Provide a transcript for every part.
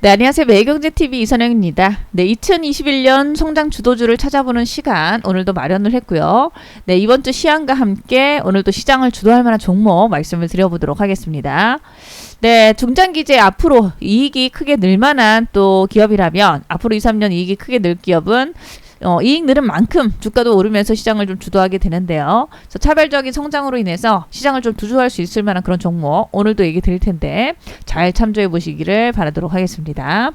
네, 안녕하세요. 매경제TV 이선영입니다. 네, 2021년 성장 주도주를 찾아보는 시간 오늘도 마련을 했고요. 네, 이번 주 시황과 함께 오늘도 시장을 주도할 만한 종목 말씀을 드려보도록 하겠습니다. 네, 중장기제 앞으로 이익이 크게 늘 만한 또 기업이라면 앞으로 2, 3년 이익이 크게 늘 기업은 이익 늘은 만큼 주가도 오르면서 시장을 좀 주도하게 되는데요. 그래서 차별적인 성장으로 인해서 시장을 좀 주도할 수 있을 만한 그런 종목 오늘도 얘기 드릴 텐데 잘 참조해 보시기를 바라도록 하겠습니다.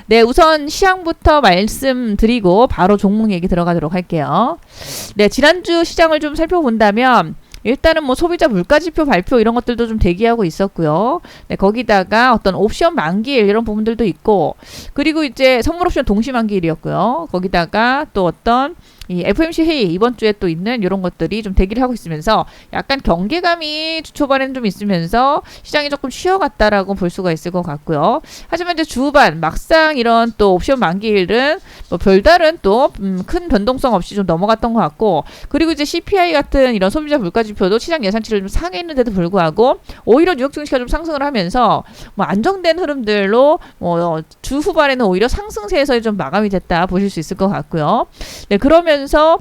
네, 우선 시황부터 말씀드리고 바로 종목 얘기 들어가도록 할게요. 네, 지난주 시장을 좀 살펴본다면 일단은 뭐 소비자 물가지표 발표 이런 것들도 좀 대기하고 있었고요. 네, 거기다가 어떤 옵션 만기일 이런 부분들도 있고, 그리고 이제 선물 옵션 동시 만기일이었고요. 거기다가 또 어떤 이 FOMC 회의 이번 주에 또 있는 이런 것들이 좀 대기를 하고 있으면서 약간 경계감이 주 초반에는 좀 있으면서 시장이 조금 쉬어갔다라고 볼 수가 있을 것 같고요. 하지만 이제 주 후반 막상 이런 또 옵션 만기일은 뭐 별다른 또 큰 변동성 없이 좀 넘어갔던 것 같고, 그리고 이제 CPI 같은 이런 소비자 물가 지표도 시장 예상치를 좀 상회했는데도 불구하고 오히려 뉴욕 증시가 좀 상승을 하면서 뭐 안정된 흐름들로 뭐 주 후반에는 오히려 상승세에서 좀 마감이 됐다 보실 수 있을 것 같고요. 네, 그러면서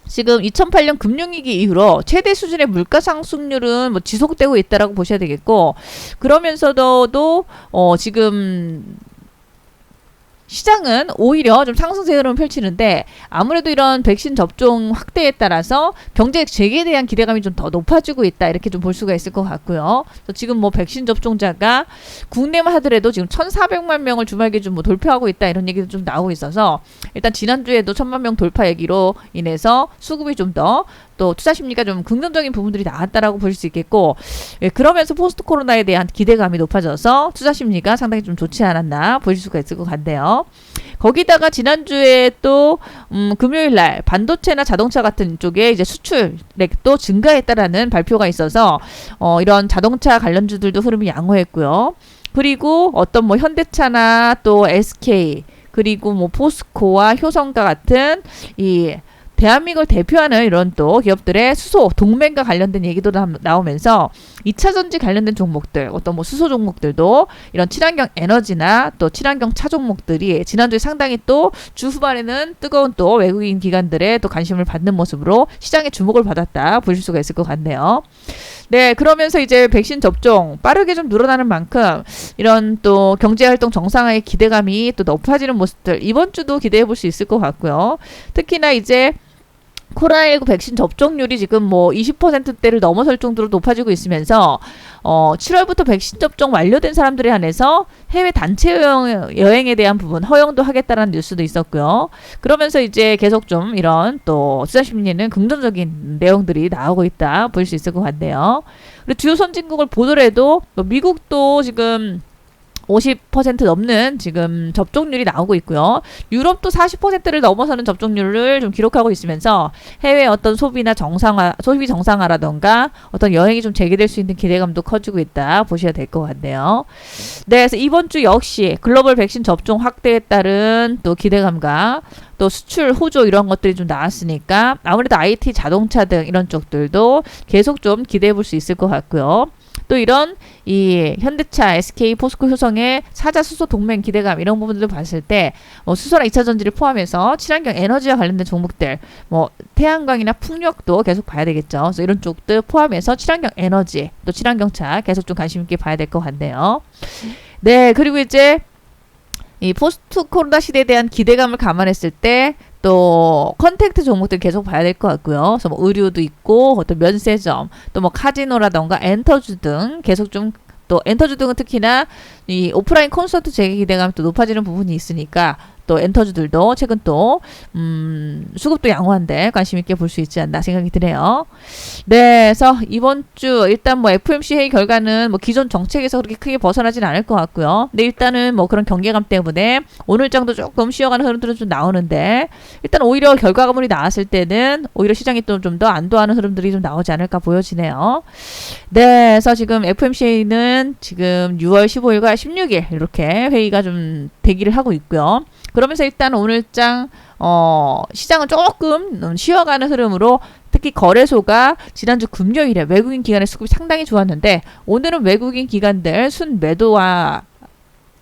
지금 2008년 금융위기 이후로 최대 수준의 물가 상승률은 뭐 지속되고 있다라고 보셔야 되겠고, 그러면서도 지금 시장은 오히려 좀 상승세 흐름을 펼치는데 아무래도 이런 백신 접종 확대에 따라서 경제 재개에 대한 기대감이 좀 더 높아지고 있다 이렇게 좀 볼 수가 있을 것 같고요. 그래서 지금 뭐 백신 접종자가 국내만 하더라도 지금 1,400만 명을 주말 기준 뭐 돌파하고 있다 이런 얘기도 좀 나오고 있어서 일단 지난주에도 1,000만 명 돌파 얘기로 인해서 수급이 좀 더 또 투자 심리가 좀 긍정적인 부분들이 나왔다라고 볼 수 있겠고, 예, 그러면서 포스트 코로나에 대한 기대감이 높아져서 투자 심리가 상당히 좀 좋지 않았나 보실 수가 있을 것 같네요. 거기다가 지난주에 또 금요일 날 반도체나 자동차 같은 쪽에 이제 수출액도 증가했다라는 발표가 있어서 이런 자동차 관련주들도 흐름이 양호했고요. 그리고 어떤 뭐 현대차나 또 SK 그리고 뭐 포스코와 효성과 같은 이 대한민국을 대표하는 이런 또 기업들의 수소 동맹과 관련된 얘기도 나오면서 2차 전지 관련된 종목들, 어떤 뭐 수소 종목들도 이런 친환경 에너지나 또 친환경 차 종목들이 지난주에 상당히 또 주 후반에는 뜨거운 또 외국인 기관들의 또 관심을 받는 모습으로 시장의 주목을 받았다 보실 수가 있을 것 같네요. 네, 그러면서 이제 백신 접종 빠르게 좀 늘어나는 만큼 이런 또 경제활동 정상화의 기대감이 또 높아지는 모습들 이번 주도 기대해 볼 수 있을 것 같고요. 특히나 이제 코로나19 백신 접종률이 지금 뭐 20%대를 넘어설 정도로 높아지고 있으면서 7월부터 백신 접종 완료된 사람들에 한해서 해외 단체 여행에 대한 부분 허용도 하겠다라는 뉴스도 있었고요. 그러면서 이제 계속 좀 이런 또 투자 심리는 긍정적인 내용들이 나오고 있다 볼 수 있을 것 같네요. 그리고 주요 선진국을 보더라도 미국도 지금 50% 넘는 지금 접종률이 나오고 있고요. 유럽도 40%를 넘어서는 접종률을 좀 기록하고 있으면서 해외 어떤 소비 정상화라던가 어떤 여행이 좀 재개될 수 있는 기대감도 커지고 있다 보셔야 될 것 같네요. 네, 그래서 이번 주 역시 글로벌 백신 접종 확대에 따른 또 기대감과 또 수출 호조 이런 것들이 좀 나왔으니까 아무래도 IT 자동차 등 이런 쪽들도 계속 좀 기대해 볼 수 있을 것 같고요. 또 이런 이 현대차, SK, 포스코, 효성의 사자 수소 동맹 기대감 이런 부분들을 봤을 때 수소나 2차 전지를 포함해서 친환경 에너지와 관련된 종목들, 뭐 태양광이나 풍력도 계속 봐야 되겠죠. 그래서 이런 쪽들 포함해서 친환경 에너지, 또 친환경차 계속 좀 관심 있게 봐야 될 것 같네요. 네, 그리고 이제 이 포스트 코로나 시대에 대한 기대감을 감안했을 때 또 컨택트 종목들 계속 봐야 될 것 같고요. 그래서 뭐 의류도 있고 어떤 면세점, 또 뭐 카지노라던가 엔터주 등 계속 좀 또 엔터주 등은 특히나 이 오프라인 콘서트 재개 기대감이 또 높아지는 부분이 있으니까 또 엔터주들도 최근 또 수급도 양호한데 관심 있게 볼 수 있지 않나 생각이 드네요. 네, 그래서 이번 주 일단 뭐 FOMC 회의 결과는 뭐 기존 정책에서 그렇게 크게 벗어나진 않을 것 같고요. 근데 일단은 뭐 그런 경계감 때문에 오늘 장도 조금 쉬어가는 흐름들은 좀 나오는데 일단 오히려 결과물이 나왔을 때는 오히려 시장이 또 좀 더 안도하는 흐름들이 좀 나오지 않을까 보여지네요. 네, 그래서 지금 FOMC 회의는 지금 6월 15일과 16일 이렇게 회의가 좀 대기를 하고 있고요. 그러면서 일단 오늘장 시장은 조금 쉬어가는 흐름으로 특히 거래소가 지난주 금요일에 외국인 기관의 수급이 상당히 좋았는데 오늘은 외국인 기관들 순매도와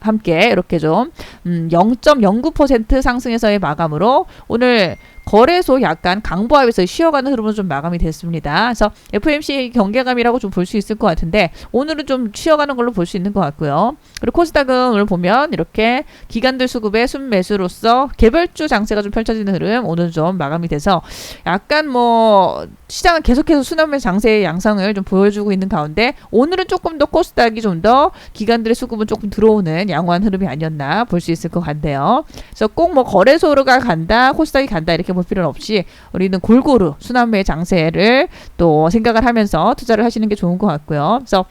함께 이렇게 좀 0.09% 상승해서의 마감으로 오늘 거래소 약간 강보합에서 쉬어가는 흐름으로 좀 마감이 됐습니다. 그래서 FOMC 경계감이라고 좀 볼 수 있을 것 같은데 오늘은 좀 쉬어가는 걸로 볼 수 있는 것 같고요. 그리고 코스닥은 오늘 보면 이렇게 기관들 수급의 순매수로서 개별주 장세가 좀 펼쳐지는 흐름 오늘 좀 마감이 돼서 약간 뭐 시장은 계속해서 순환매 장세의 양상을 좀 보여주고 있는 가운데 오늘은 조금 더 코스닥이 좀 더 기관들의 수급은 조금 들어오는 양호한 흐름이 아니었나 볼 수 있을 것 같네요. 그래서 꼭 뭐 거래소가 간다, 코스닥이 간다 이렇게 볼 필요는 없이 우리는 골고루 순환매 장세를 또 생각을 하면서 투자를 하시는 게 좋은 것 같고요. 그래서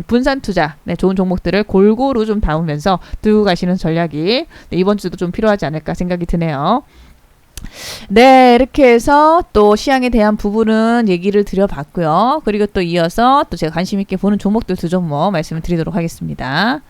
분산 투자, 네, 좋은 종목들을 골고루 좀 담으면서 들고 가시는 전략이 이번 주도 좀 필요하지 않을까 생각이 드네요. 네, 이렇게 해서 또 시황에 대한 부분은 얘기를 드려봤고요. 그리고 또 이어서 또 제가 관심 있게 보는 종목들 두 종목 말씀을 드리도록 하겠습니다.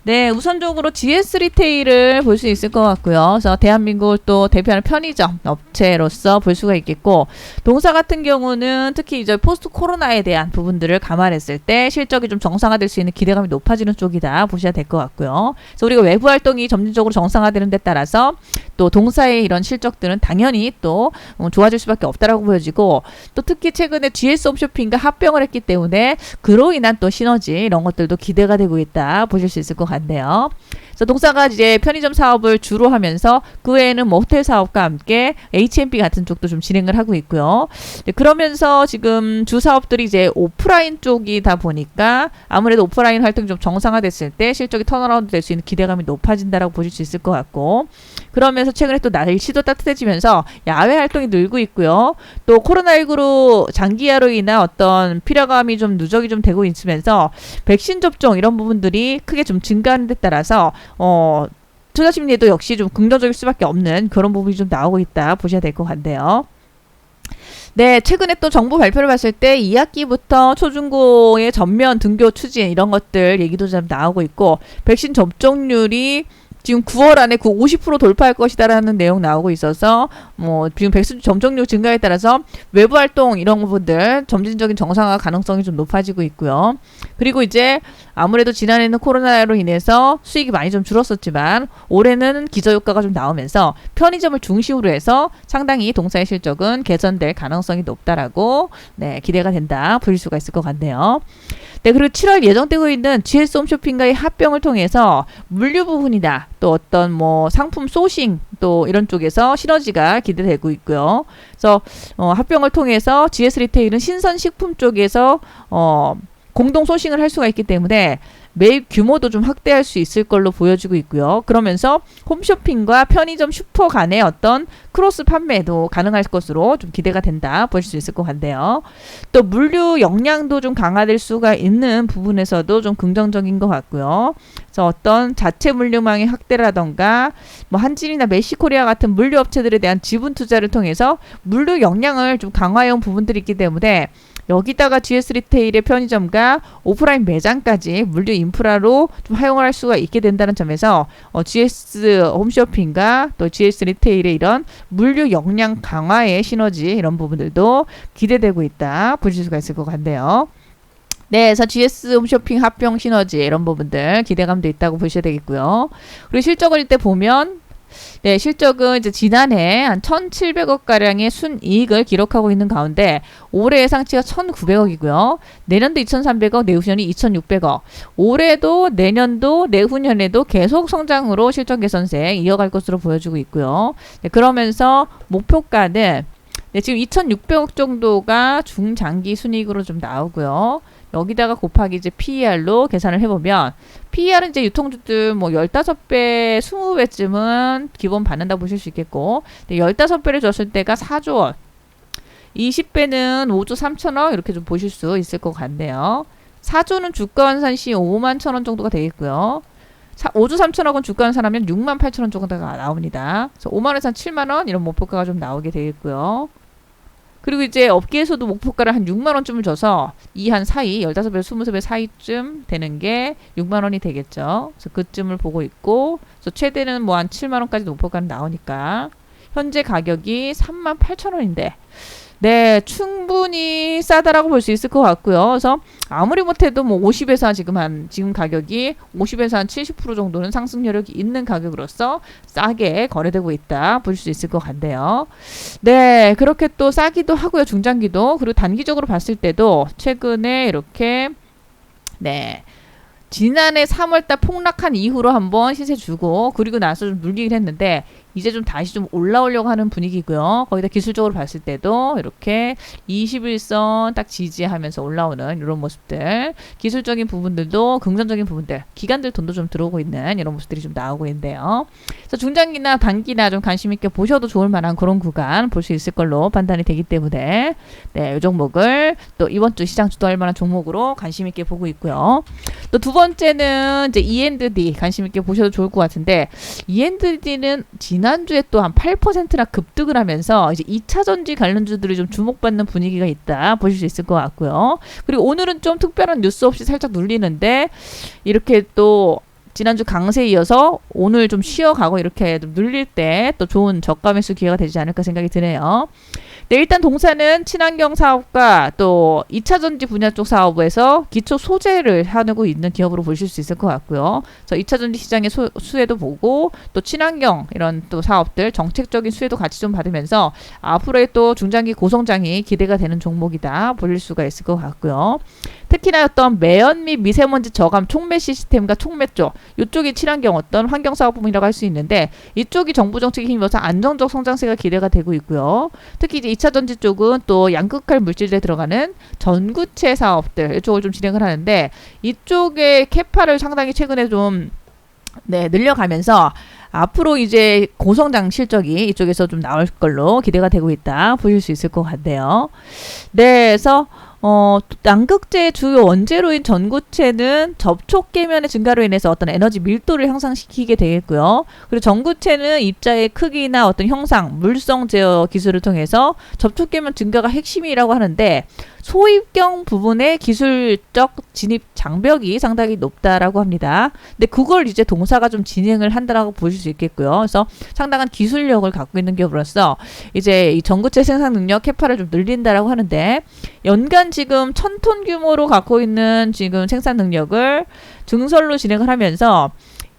네, 우선적으로 GS 리테일을 볼 수 있을 것 같고요. 그래서 대한민국을 또 대표하는 편의점 업체로서 볼 수가 있겠고, 동사 같은 경우는 특히 이제 포스트 코로나에 대한 부분들을 감안했을 때 실적이 좀 정상화될 수 있는 기대감이 높아지는 쪽이다 보셔야 될 것 같고요. 그래서 우리가 외부 활동이 점진적으로 정상화되는 데 따라서 또 동사의 이런 실적들은 당연히 또 좋아질 수밖에 없다라고 보여지고, 또 특히 최근에 GS 홈쇼핑과 합병을 했기 때문에 그로 인한 또 시너지 이런 것들도 기대가 되고 있다 보실 수 있을 것 같아요. 그래서 동사가 이제 편의점 사업을 주로 하면서 그 외에는 뭐 호텔 사업과 함께 H&B 같은 쪽도 좀 진행을 하고 있고요. 그러면서 지금 주 사업들이 이제 오프라인 쪽이다 보니까 아무래도 오프라인 활동이 좀 정상화됐을 때 실적이 턴어라운드 될 수 있는 기대감이 높아진다라고 보실 수 있을 것 같고, 그러면서 최근에 또 날씨도 따뜻해지면서 야외 활동이 늘고 있고요. 또 코로나19로 장기화로 인한 어떤 피로감이 좀 누적이 좀 되고 있으면서 백신 접종 이런 부분들이 크게 좀 증가하는 데 따라서 투자 심리에도 역시 좀 긍정적일 수밖에 없는 그런 부분이 좀 나오고 있다 보셔야 될 것 같네요. 네, 최근에 또 정부 발표를 봤을 때 2학기부터 초중고의 전면 등교 추진 이런 것들 얘기도 좀 나오고 있고, 백신 접종률이 지금 9월 안에 50% 돌파할 것이다라는 내용 나오고 있어서 뭐 지금 백신 접종률 증가에 따라서 외부 활동 이런 부분들 점진적인 정상화 가능성이 좀 높아지고 있고요. 그리고 이제 아무래도 지난해는 코로나로 인해서 수익이 많이 좀 줄었었지만 올해는 기저효과가 좀 나오면서 편의점을 중심으로 해서 상당히 동사의 실적은 개선될 가능성이 높다라고 네, 기대가 된다 볼 수가 있을 것 같네요. 네, 그리고 7월 예정되고 있는 GS 홈쇼핑과의 합병을 통해서 물류 부분이다, 또 어떤 뭐 상품 소싱 또 이런 쪽에서 시너지가 기대되고 있고요. 그래서 합병을 통해서 GS 리테일은 신선식품 쪽에서 공동 소싱을 할 수가 있기 때문에 매입 규모도 좀 확대할 수 있을 걸로 보여지고 있고요. 그러면서 홈쇼핑과 편의점 슈퍼 간의 어떤 크로스 판매도 가능할 것으로 좀 기대가 된다 보실 수 있을 것 같네요. 또 물류 역량도 좀 강화될 수가 있는 부분에서도 좀 긍정적인 것 같고요. 그래서 어떤 자체 물류망의 확대라던가 뭐 한진이나 메시코리아 같은 물류 업체들에 대한 지분 투자를 통해서 물류 역량을 좀 강화해온 부분들이 있기 때문에 여기다가 GS 리테일의 편의점과 오프라인 매장까지 물류 인프라로 좀 활용할 수가 있게 된다는 점에서 GS 홈쇼핑과 또 GS 리테일의 이런 물류 역량 강화의 시너지 이런 부분들도 기대되고 있다 보실 수가 있을 것 같네요. 네, 그래서 GS 홈쇼핑 합병 시너지 이런 부분들 기대감도 있다고 보셔야 되겠고요. 그리고 실적을 이때 보면 네, 실적은 이제 지난해 한 1,700억 가량의 순이익을 기록하고 있는 가운데 올해 예상치가 1,900억이고요. 내년도 2,300억, 내후년이 2,600억. 올해도 내년도 내후년에도 계속 성장으로 실적 개선세 이어갈 것으로 보여지고 있고요. 네, 그러면서 목표가는 네, 지금 2,600억 정도가 중장기 순이익으로 좀 나오고요. 여기다가 곱하기 이제 PER로 계산을 해보면 PER은 이제 유통주들 뭐 15배, 20배쯤은 기본 받는다 보실 수 있겠고, 15배를 줬을 때가 4조 원, 20배는 5조 3천억 이렇게 좀 보실 수 있을 것 같네요. 4조는 주가 환산 시 5만 천원 정도가 되겠고요. 5조 3천억은 주가 환산하면 6만 8천원 정도가 나옵니다. 그래서 5만원에서 한 7만원 이런 목표가가 좀 나오게 되겠고요. 그리고 이제 업계에서도 목표가를 한 6만원쯤을 줘서 이 한 사이 15배, 20배 사이쯤 되는 게 6만원이 되겠죠. 그래서 그쯤을 보고 있고, 그래서 최대는 뭐 한 7만원까지 목표가는 나오니까 현재 가격이 3만 8천원인데 네, 충분히 싸다라고 볼 수 있을 것 같고요. 그래서 아무리 못해도 뭐 50에서 지금 가격이 50에서 한 70% 정도는 상승 여력이 있는 가격으로서 싸게 거래되고 있다 볼 수 있을 것 같네요. 네, 그렇게 또 싸기도 하고요. 중장기도. 그리고 단기적으로 봤을 때도 최근에 이렇게 네. 지난해 3월달 폭락한 이후로 한번 시세 주고 그리고 나서 좀 눌리긴 했는데 이제 좀 다시 좀 올라오려고 하는 분위기고요. 거기다 기술적으로 봤을 때도 이렇게 21선 딱 지지하면서 올라오는 이런 모습들, 기술적인 부분들도 긍정적인 부분들, 기관들 돈도 좀 들어오고 있는 이런 모습들이 좀 나오고 있는데요. 그래서 중장기나 단기나 좀 관심 있게 보셔도 좋을 만한 그런 구간 볼 수 있을 걸로 판단이 되기 때문에 이 종목을 또 이번 주 시장 주도할 만한 종목으로 관심 있게 보고 있고요. 또 두 번째는 이제 E&D 관심 있게 보셔도 좋을 것 같은데 E&D는 지난주에 또 한 8%나 급등을 하면서 이제 2차 전지 관련주들이 좀 주목받는 분위기가 있다 보실 수 있을 것 같고요. 그리고 오늘은 좀 특별한 뉴스 없이 살짝 눌리는데 이렇게 또 지난주 강세에 이어서 오늘 좀 쉬어가고 이렇게 좀 눌릴 때 또 좋은 저가 매수 기회가 되지 않을까 생각이 드네요. 네, 일단 동사는 친환경 사업과 또 2차 전지 분야 쪽 사업에서 기초 소재를 하고 있는 기업으로 보실 수 있을 것 같고요. 그래서 2차 전지 시장의 수혜도 보고 또 친환경 이런 또 사업들 정책적인 수혜도 같이 좀 받으면서 앞으로의 또 중장기 고성장이 기대가 되는 종목이다 보실 수가 있을 것 같고요. 특히나 어떤 매연 및 미세먼지 저감 촉매 시스템과 촉매 쪽 이쪽이 친환경 어떤 환경 사업 부문이라고 할 수 있는데 이쪽이 정부 정책에 힘입어서 안정적 성장세가 기대가 되고 있고요. 특히 이제 2차 전지 쪽은 또 양극할 물질에 들어가는 전구체 사업들 이쪽을 좀 진행을 하는데 이쪽의 캐파를 상당히 최근에 좀 늘려가면서 앞으로 이제 고성장 실적이 이쪽에서 좀 나올 걸로 기대가 되고 있다 보실 수 있을 것 같네요. 네, 그래서 양극재의 주요 원재료인 전구체는 접촉 계면의 증가로 인해서 어떤 에너지 밀도를 향상시키게 되겠고요. 그리고 전구체는 입자의 크기나 어떤 형상, 물성 제어 기술을 통해서 접촉 계면 증가가 핵심이라고 하는데 소입경 부분의 기술적 진입 장벽이 상당히 높다라고 합니다. 근데 그걸 이제 동사가 좀 진행을 한다라고 보실 수 있겠고요. 그래서 상당한 기술력을 갖고 있는 기업으로서 이제 이 전구체 생산 능력 캐파를 좀 늘린다라고 하는데 연간 지금 1000톤 규모로 갖고 있는 지금 생산 능력을 증설로 진행을 하면서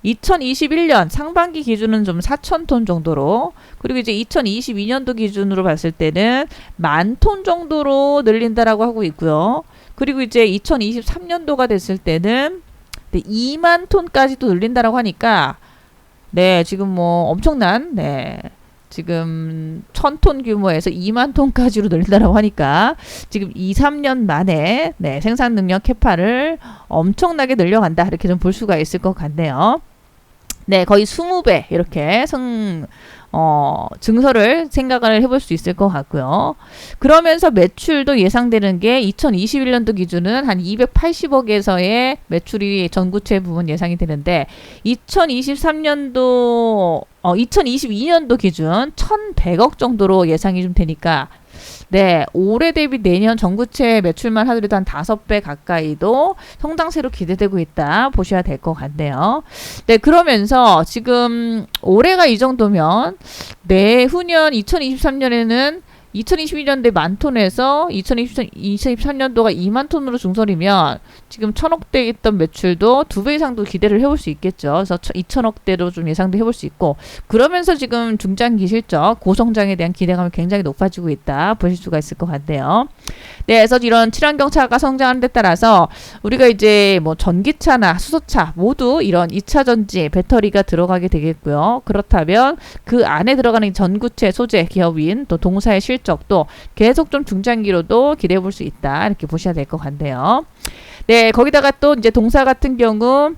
2021년 상반기 기준은 좀 4,000톤 정도로 그리고 이제 2022년도 기준으로 봤을 때는 10,000톤 정도로 늘린다라고 하고 있고요. 그리고 이제 2023년도가 됐을 때는 2만 톤까지도 늘린다라고 하니까 지금 뭐 엄청난 지금 1000톤 규모에서 2만 톤까지로 늘린다라고 하니까 지금 2, 3년 만에 생산 능력 캐파를 엄청나게 늘려간다 이렇게 좀 볼 수가 있을 것 같네요. 거의 20배 이렇게 증설을 생각을 해볼 수 있을 것 같고요. 그러면서 매출도 예상되는 게 2021년도 기준은 한 280억에서의 매출이 전구체 부분 예상이 되는데 2022년도 기준 1,100억 정도로 예상이 좀 되니까 올해 대비 내년 전구체 매출만 하더라도 한 5배 가까이도 성장세로 기대되고 있다 보셔야 될 것 같네요. 그러면서 지금 올해가 이 정도면 내후년 2023년에는 2022년도에 10,000톤에서 2023년도가 2만 톤으로 중설이면 지금 1,000억대 있던 매출도 2배 이상도 기대를 해볼 수 있겠죠. 그래서 2,000억대로 좀 예상도 해볼 수 있고 그러면서 지금 중장기 실적 고성장에 대한 기대감이 굉장히 높아지고 있다 보실 수가 있을 것 같네요. 그래서 이런 친환경차가 성장하는 데 따라서 우리가 이제 뭐 전기차나 수소차 모두 이런 2차 전지 배터리가 들어가게 되겠고요. 그렇다면 그 안에 들어가는 전구체 소재 기업인 또 동사의 실적도 계속 좀 중장기로도 기대해 볼 수 있다 이렇게 보셔야 될 것 같네요. 거기다가 또 이제 동사 같은 경우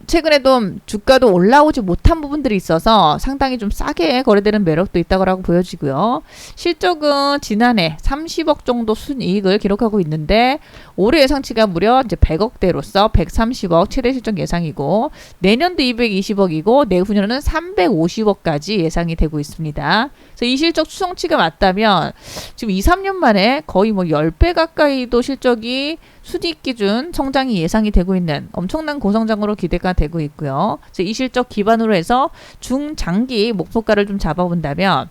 최근에도 주가도 올라오지 못한 부분들이 있어서 상당히 좀 싸게 거래되는 매력도 있다고 보여지고요. 실적은 지난해 30억 정도 순이익을 기록하고 있는데 올해 예상치가 무려 이제 100억대로서 130억 최대 실적 예상이고 내년도 220억이고 내후년은 350억까지 예상이 되고 있습니다. 그래서 이 실적 추정치가 맞다면 지금 2, 3년 만에 거의 뭐 10배 가까이도 실적이 순이익 기준 성장이 예상이 되고 있는 엄청난 고성장으로 기대가 되고 있고요. 그래서 이 실적 기반으로 해서 중장기 목표가를 좀 잡아본다면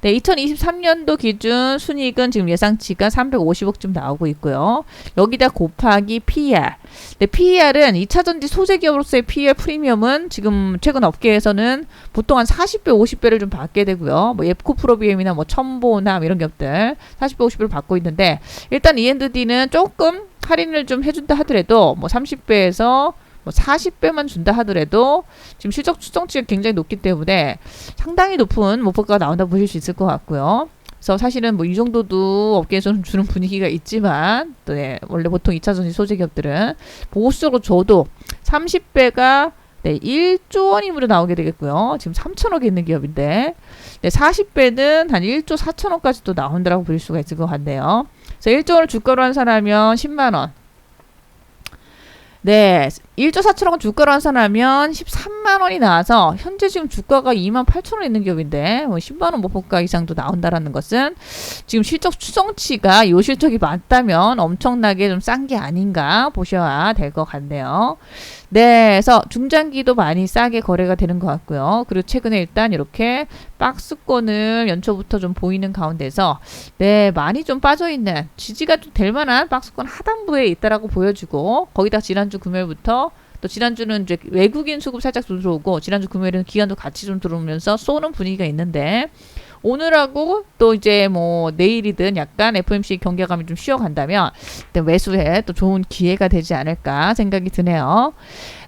네, 2023년도 기준 순이익은 지금 예상치가 350억쯤 나오고 있고요. 여기다 곱하기 PER. 네, PER은 2차전지 소재 기업으로서의 PER 프리미엄은 지금 최근 업계에서는 보통 한 40배, 50배를 좀 받게 되고요. 뭐 옙코프로비엠이나 뭐 첨보나 이런 기업들 40배, 50배를 받고 있는데 일단 E&D는 조금 할인을 좀 해준다 하더라도 뭐 30배에서 뭐 40배만 준다 하더라도 지금 실적 추정치가 굉장히 높기 때문에 상당히 높은 목표가가 나온다 보실 수 있을 것 같고요. 그래서 사실은 뭐 이 정도도 업계에서는 주는 분위기가 있지만 또 네, 원래 보통 2차전지 소재 기업들은 보수적으로 줘도 30배가 네, 1조 원이므로 나오게 되겠고요. 지금 3천억에 있는 기업인데 네, 40배는 한 1조 4천억까지 또 나온다라고 볼 수가 있을 것 같네요. 그래서 1조 원을 주가로 환산하면 10만 원. 네, 1조 4천억은 주가로 환산하면 13만 원이 나와서 현재 지금 주가가 2만 8천 원 있는 기업인데 뭐 10만 원 목표가 이상도 나온다라는 것은 지금 실적 추정치가 요 실적이 맞다면 엄청나게 좀 싼 게 아닌가 보셔야 될 것 같네요. 네, 그래서 중장기도 많이 싸게 거래가 되는 것 같고요. 그리고 최근에 일단 이렇게 박스권을 연초부터 좀 보이는 가운데서 네, 많이 좀 빠져있는 지지가 좀 될 만한 박스권 하단부에 있다라고 보여주고 거기다 지난주 금요일부터 또 지난주는 이제 외국인 수급 살짝 들어오고 지난주 금요일에는 기관도 같이 좀 들어오면서 쏘는 분위기가 있는데 오늘하고 또 이제 뭐 내일이든 약간 FOMC 경계감이 좀 쉬어간다면 매수에 또 좋은 기회가 되지 않을까 생각이 드네요.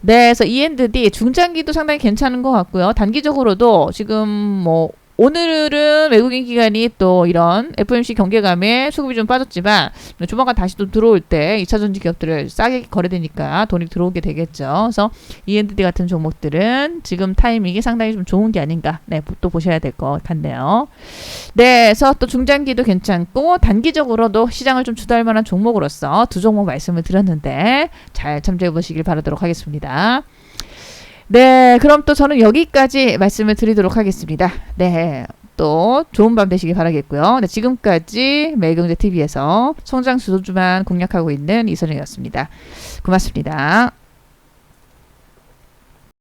네, 그래서 E&D 중장기도 상당히 괜찮은 것 같고요. 단기적으로도 지금 뭐 오늘은 외국인 기관이 또 이런 FOMC 경계감에 수급이 좀 빠졌지만 조만간 다시 또 들어올 때 2차전지 기업들을 싸게 거래되니까 돈이 들어오게 되겠죠. 그래서 E&D 같은 종목들은 지금 타이밍이 상당히 좀 좋은 게 아닌가 네, 또 보셔야 될 것 같네요. 네, 그래서 또 중장기도 괜찮고 단기적으로도 시장을 좀 주도할 만한 종목으로서 두 종목 말씀을 드렸는데 잘 참조해 보시길 바라도록 하겠습니다. 네, 그럼 또 저는 여기까지 말씀을 드리도록 하겠습니다. 네, 또 좋은 밤 되시길 바라겠고요. 네, 지금까지 매일경제TV에서 성장 주도주만 공략하고 있는 이선영이었습니다. 고맙습니다.